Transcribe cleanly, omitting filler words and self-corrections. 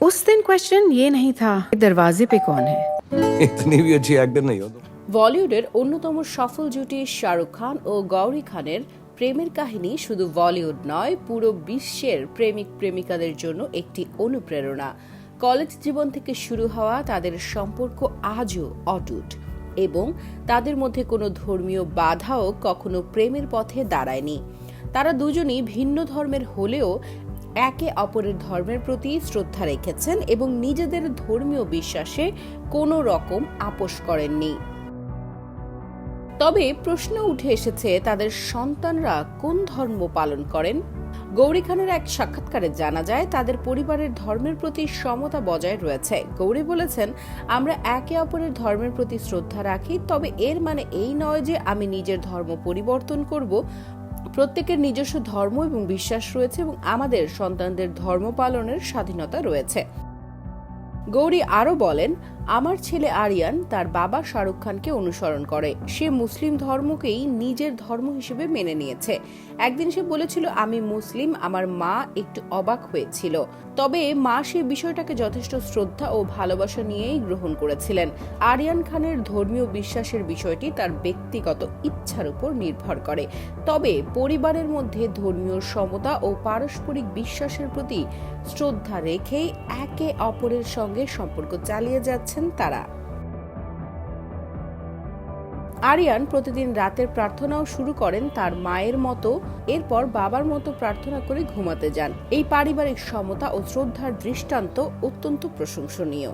उस दिन क्वेश्चन ये नहीं था दरवाजे पे कौन है। इतनी भी अच्छी एक्टर नहीं हो तुम। বলিউডের অন্যতম সফল জুটি শাহরুখ খান ও গৌরী খানের প্রেমের কাহিনী শুধু বলিউড নয়, পুরো বিশ্বের প্রেমিক প্রেমিকাদের জন্য একটি অনুপ্রেরণা। কলেজ জীবন থেকে শুরু হওয়া তাদের সম্পর্ক আজও অটুট এবং তাদের মধ্যে কোনো ধর্মীয় বাধাও কখনো প্রেমের পথে দাঁড়ায়নি। তারা দুজনই ভিন্ন ধর্মের হলেও একে অপরের ধর্মের প্রতি শ্রদ্ধা রেখেছেন এবং নিজেদের ধর্মীয় বিশ্বাসে কোনো রকম আপোষ করেননি। তবে প্রশ্ন উঠে এসেছে, তাদের সন্তানরা কোন ধর্ম পালন করেন। গৌরী খানের এক সাক্ষাৎকারে জানা যায় তাদের পরিবারের ধর্মের প্রতি সমতা বজায় রয়েছে। গৌরী বলেছেন, আমরা একে অপরের ধর্মের প্রতি শ্রদ্ধা রাখি, তবে এর মানে এই নয় যে আমি নিজের ধর্ম পরিবর্তন করব। প্রত্যেকের নিজস্ব ধর্ম এবং বিশ্বাস রয়েছে এবং আমাদের সন্তানদের ধর্ম পালনের স্বাধীনতা রয়েছে। গৌরী আরও বলেন, আমার ছেলে আরিয়ান তার বাবা শাহরুখ খানকে অনুসরণ করে। সে মুসলিম ধর্মকেই নিজের ধর্ম হিসেবে মেনে নিয়েছে। একদিন সে বলেছিল, আমি মুসলিম। আমার মা একটু অবাক হয়েছিল, তবে মা সেই বিষয়টাকে যথেষ্ট শ্রদ্ধা ও ভালোবাসা নিয়েই গ্রহণ করেছিলেন। আরিয়ান খানের ধর্মীয় বিশ্বাসের বিষয়টি তার ব্যক্তিগত ইচ্ছার উপর নির্ভর করে, তবে পরিবারের মধ্যে ধর্মীয় সমতা ও পারস্পরিক বিশ্বাসের প্রতি শ্রদ্ধা রেখেই একে অপরের সঙ্গে সম্পর্ক চালিয়ে যাচ্ছেন তারা। আরিয়ান প্রতিদিন রাতের প্রার্থনাও শুরু করেন তার মায়ের মতো, এরপর বাবার মতো প্রার্থনা করে ঘুমাতে যান। এই পারিবারিক সমতা ও শ্রদ্ধার দৃষ্টান্ত অত্যন্ত প্রশংসনীয়।